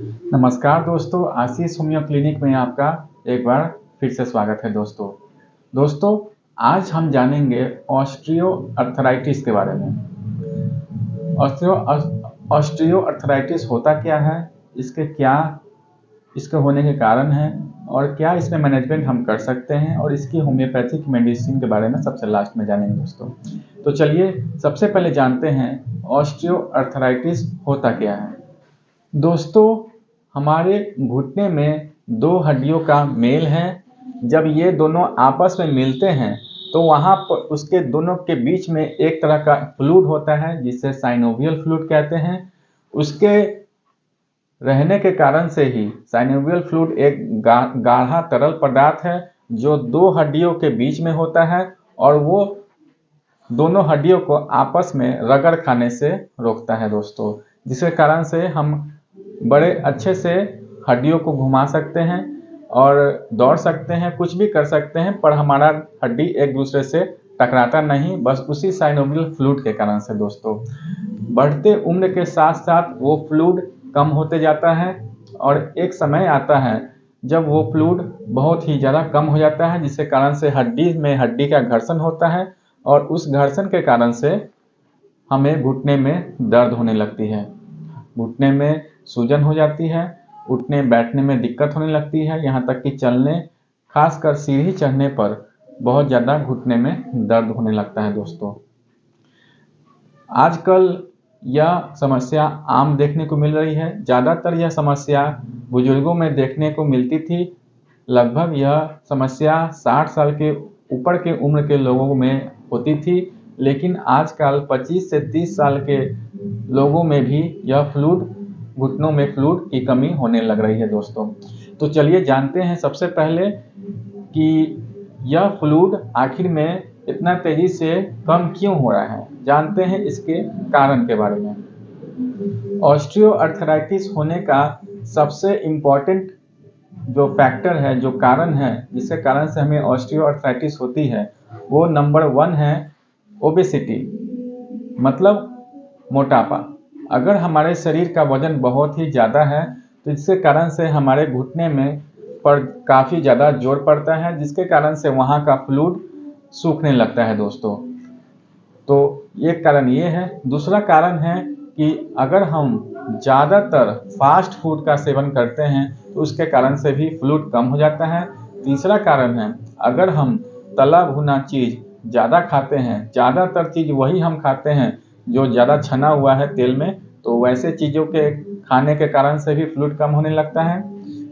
नमस्कार दोस्तों, आशीष homeo clinic में आपका एक बार फिर से स्वागत है दोस्तों, आज हम जानेंगे ऑस्टियो अर्थराइटिस के बारे में। ऑस्टियो अर्थराइटिस होता क्या है, इसके होने के कारण हैं और क्या इसमें मैनेजमेंट हम कर सकते हैं, और इसकी होम्योपैथिक मेडिसिन के बारे में सबसे लास्ट में जानेंगे दोस्तों। तो चलिए सबसे पहले जानते हैं ऑस्टियो अर्थराइटिस होता क्या है। दोस्तों, हमारे घुटने में दो हड्डियों का मेल है। जब ये दोनों आपस में मिलते हैं तो वहाँ पर उसके दोनों के बीच में एक तरह का फ्लूइड होता है जिसे साइनोवियल फ्लूइड कहते हैं। उसके रहने के कारण से ही साइनोवियल फ्लूइड एक गाढ़ा तरल पदार्थ है जो दो हड्डियों के बीच में होता है, और वो दोनों हड्डियों को आपस में रगड़ खाने से रोकता है दोस्तों, जिसके कारण से हम बड़े अच्छे से हड्डियों को घुमा सकते हैं और दौड़ सकते हैं, कुछ भी कर सकते हैं, पर हमारा हड्डी एक दूसरे से टकराता नहीं, बस उसी साइनोवियल फ्लूइड के कारण से दोस्तों। बढ़ते उम्र के साथ साथ वो फ्लूइड कम होते जाता है और एक समय आता है जब वो फ्लूइड बहुत ही ज़्यादा कम हो जाता है, जिसके कारण से हड्डी में हड्डी का घर्षण होता है और उस घर्षण के कारण से हमें घुटने में दर्द होने लगती है, घुटने में सूजन हो जाती है, उठने बैठने में दिक्कत होने लगती है, यहाँ तक कि चलने, खासकर सीढ़ी चढ़ने पर बहुत ज़्यादा घुटने में दर्द होने लगता है दोस्तों। आजकल यह समस्या आम देखने को मिल रही है। ज़्यादातर यह समस्या बुजुर्गों में देखने को मिलती थी। लगभग यह समस्या 60 साल के ऊपर के उम्र के लोगों में होती थी, लेकिन आजकल 25 से 30 साल के लोगों में भी यह घुटनों में फ्लूइड की कमी होने लग रही है दोस्तों। तो चलिए जानते हैं सबसे पहले कि यह फ्लूइड आखिर में इतना तेजी से कम क्यों हो रहा है। जानते हैं इसके कारण के बारे में। ऑस्टियो अर्थराइटिस होने का सबसे इम्पोर्टेंट जो फैक्टर है, जो कारण है जिसके कारण से हमें ऑस्टियो अर्थराइटिस होती है, वो नंबर 1 है ओबेसिटी, मतलब मोटापा। अगर हमारे शरीर का वजन बहुत ही ज़्यादा है तो इसके कारण से हमारे घुटने में पर काफ़ी ज़्यादा जोर पड़ता है, जिसके कारण से वहाँ का फ्लूइड सूखने लगता है दोस्तों। तो एक कारण ये है। दूसरा कारण है कि अगर हम ज़्यादातर फास्ट फूड का सेवन करते हैं तो उसके कारण से भी फ्लूइड कम हो जाता है। तीसरा कारण है, अगर हम तला भुना चीज़ ज़्यादा खाते हैं, ज़्यादातर चीज़ वही हम खाते हैं जो ज़्यादा छना हुआ है तेल में, तो वैसे चीज़ों के खाने के कारण से भी फ्लूइड कम होने लगता है।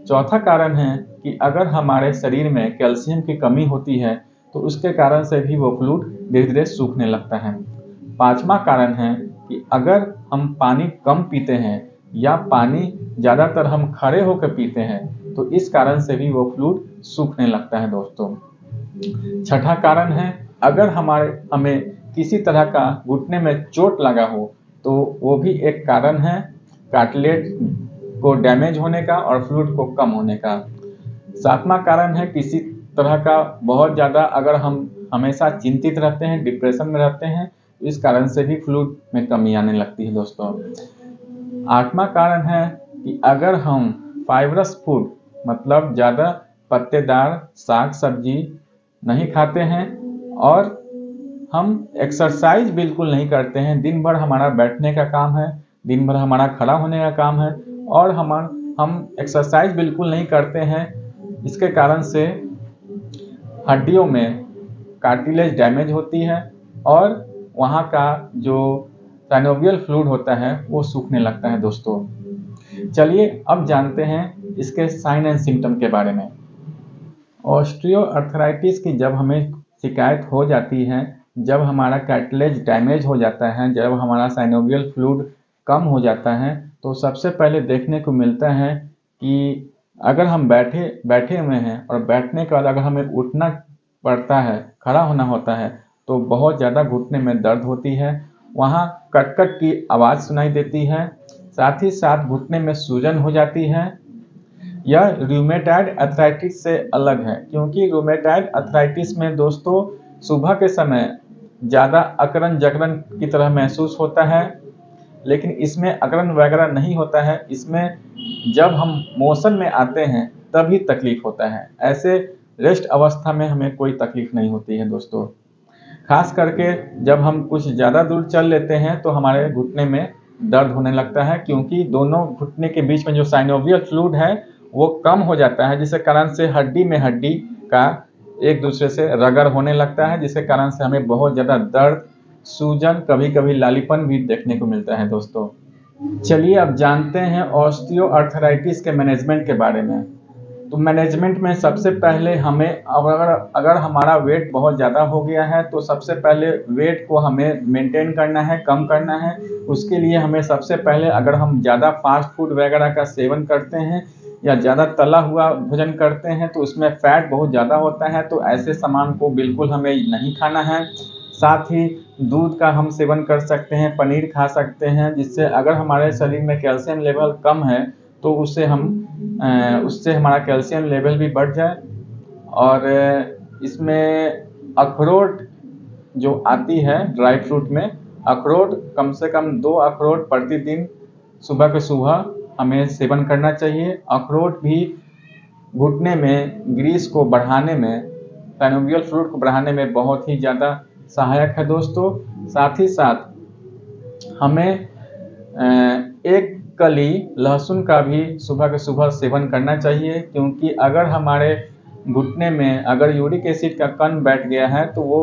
चौथा कारण है कि अगर हमारे शरीर में कैल्शियम की कमी होती है तो उसके कारण से भी वो फ्लूइड धीरे धीरे सूखने लगता है। पांचवा कारण है कि अगर हम पानी कम पीते हैं या पानी ज़्यादातर हम खड़े होकर पीते हैं तो इस कारण से भी वो फ्लूइड सूखने लगता है दोस्तों। छठा कारण है, अगर हमें किसी तरह का घुटने में चोट लगा हो तो वो भी एक कारण है कार्टिलेज को डैमेज होने का और फ्लूइड को कम होने का। सातवां कारण है किसी तरह का बहुत ज़्यादा अगर हम हमेशा चिंतित रहते हैं, डिप्रेशन में रहते हैं, इस कारण से भी फ्लूइड में कमी आने लगती है दोस्तों। आठवां कारण है कि अगर हम फाइबरस फूड, मतलब ज़्यादा पत्तेदार साग सब्जी नहीं खाते हैं और हम एक्सरसाइज बिल्कुल नहीं करते हैं, दिन भर हमारा बैठने का काम है, दिन भर हमारा खड़ा होने का काम है और हम एक्सरसाइज बिल्कुल नहीं करते हैं, इसके कारण से हड्डियों में कार्टिलेज डैमेज होती है और वहाँ का जो साइनोवियल फ्लूइड होता है वो सूखने लगता है दोस्तों। चलिए अब जानते हैं इसके साइन एंड सिम्टम के बारे में। ऑस्टियो अर्थराइटिस की जब हमें शिकायत हो जाती है, जब हमारा कार्टिलेज डैमेज हो जाता है, जब हमारा साइनोवियल फ्लूइड कम हो जाता है, तो सबसे पहले देखने को मिलता है कि अगर हम बैठे हुए हैं और बैठने के बाद अगर हमें उठना पड़ता है, खड़ा होना होता है, तो बहुत ज़्यादा घुटने में दर्द होती है, वहाँ कट-कट की आवाज़ सुनाई देती है, साथ ही साथ घुटने में सूजन हो जाती है। यह रूमेटॉइड अर्थराइटिस से अलग है, क्योंकि रूमेटॉइड अर्थराइटिस में दोस्तों सुबह के समय ज़्यादा अकड़न जकड़न की तरह महसूस होता है, लेकिन इसमें अकड़न वगैरह नहीं होता है। इसमें जब हम मोशन में आते हैं तभी तकलीफ होता है, ऐसे रेस्ट अवस्था में हमें कोई तकलीफ नहीं होती है दोस्तों। खास करके जब हम कुछ ज़्यादा दूर चल लेते हैं तो हमारे घुटने में दर्द होने लगता है, क्योंकि दोनों घुटने के बीच में जो साइनोवियल फ्लूइड है वो कम हो जाता है, जिसके कारण से हड्डी में हड्डी का एक दूसरे से रगड़ होने लगता है, जिसके कारण से हमें बहुत ज़्यादा दर्द, सूजन, कभी कभी लालीपन भी देखने को मिलता है दोस्तों। चलिए अब जानते हैं ऑस्टियोआर्थराइटिस के मैनेजमेंट के बारे में। तो मैनेजमेंट में सबसे पहले हमें अगर हमारा वेट बहुत ज़्यादा हो गया है तो सबसे पहले वेट को हमें मेंटेन करना है, कम करना है। उसके लिए हमें सबसे पहले, अगर हम ज़्यादा फास्ट फूड वगैरह का सेवन करते हैं या ज़्यादा तला हुआ भोजन करते हैं तो उसमें फैट बहुत ज़्यादा होता है, तो ऐसे सामान को बिल्कुल हमें नहीं खाना है। साथ ही दूध का हम सेवन कर सकते हैं, पनीर खा सकते हैं, जिससे अगर हमारे शरीर में कैल्शियम लेवल कम है तो उससे हमारा कैल्शियम लेवल भी बढ़ जाए। और इसमें अखरोट जो आती है ड्राई फ्रूट में, अखरोट कम से कम 2 अखरोट प्रतिदिन सुबह के सुबह हमें सेवन करना चाहिए। अखरोट भी घुटने में ग्रीस को बढ़ाने में, साइनोवियल फ्लूइड को बढ़ाने में बहुत ही ज़्यादा सहायक है दोस्तों। साथ ही साथ हमें एक कली लहसुन का भी सुबह के सुबह सेवन करना चाहिए, क्योंकि अगर हमारे घुटने में अगर यूरिक एसिड का कण बैठ गया है तो वो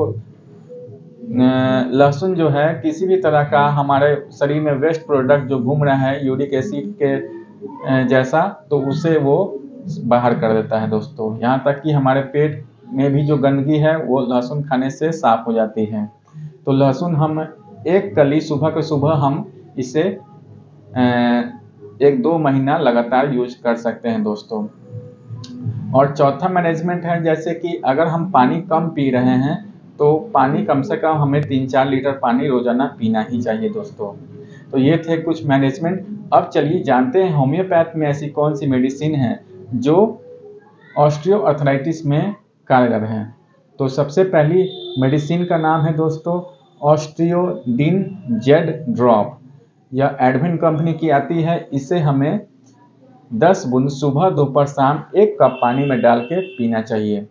लहसुन जो है किसी भी तरह का हमारे शरीर में वेस्ट प्रोडक्ट जो घूम रहा है यूरिक एसिड के जैसा, तो उसे वो बाहर कर देता है दोस्तों। यहाँ तक कि हमारे पेट में भी जो गंदगी है वो लहसुन खाने से साफ हो जाती है। तो लहसुन हम एक कली सुबह के सुबह हम इसे 1-2 महीना लगातार यूज कर सकते हैं दोस्तों। और चौथा मैनेजमेंट है, जैसे कि अगर हम पानी कम पी रहे हैं तो पानी कम से कम हमें 3-4 लीटर पानी रोजाना पीना ही चाहिए दोस्तों। तो ये थे कुछ मैनेजमेंट। अब चलिए जानते हैं होम्योपैथ में ऐसी कौन सी मेडिसिन है जो ऑस्टियोआर्थराइटिस में कारगर है। तो सबसे पहली मेडिसिन का नाम है दोस्तों ऑस्टियोडिन जेड ड्रॉप। यह एडविन कंपनी की आती है। इसे हमें 10 बूंद सुबह दोपहर शाम 1 कप पानी में डाल के पीना चाहिए।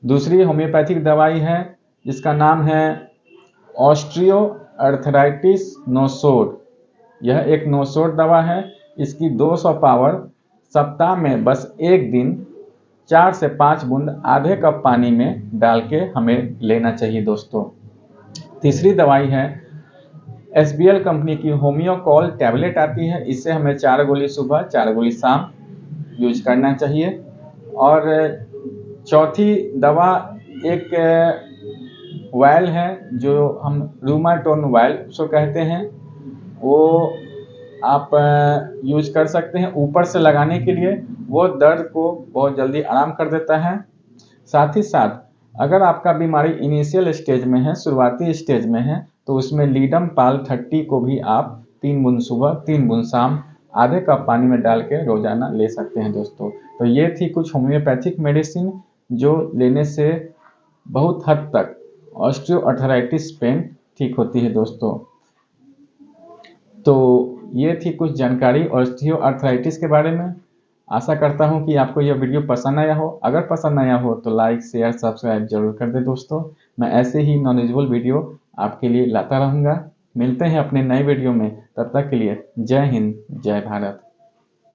दूसरी होम्योपैथिक दवाई है जिसका नाम है ऑस्टियोआर्थराइटिस नोसोड। यह एक नोसोड दवा है। इसकी 200 पावर, सप्ताह में बस 1 दिन 4 से 5 बूंद आधे कप पानी में डाल के हमें लेना चाहिए दोस्तों। तीसरी दवाई है SBL कंपनी की होम्योकॉल टैबलेट आती है। इससे हमें 4 गोली सुबह 4 गोली शाम यूज करना चाहिए। और चौथी दवा एक वायल है जो हम रूमाटोन वायल उसको कहते हैं, वो आप यूज कर सकते हैं ऊपर से लगाने के लिए। वो दर्द को बहुत जल्दी आराम कर देता है। साथ ही साथ अगर आपका बीमारी इनिशियल स्टेज में है, शुरुआती स्टेज में है, तो उसमें लीडम पाल 30 को भी आप 3 बूंद सुबह 3 बूंद शाम आधे कप पानी में डाल के रोजाना ले सकते हैं दोस्तों। तो ये थी कुछ होम्योपैथिक मेडिसिन जो लेने से बहुत हद तक ऑस्टियोआर्थराइटिस पेन ठीक होती है दोस्तों। तो ये थी कुछ जानकारी ऑस्टियोआर्थराइटिस के बारे में। आशा करता हूँ कि आपको यह वीडियो पसंद आया हो। अगर पसंद आया हो तो लाइक शेयर सब्सक्राइब जरूर कर दें दोस्तों। मैं ऐसे ही नॉलेजेबल वीडियो आपके लिए लाता रहूँगा। मिलते हैं अपने नए वीडियो में, तब तक के लिए जय हिंद जय भारत।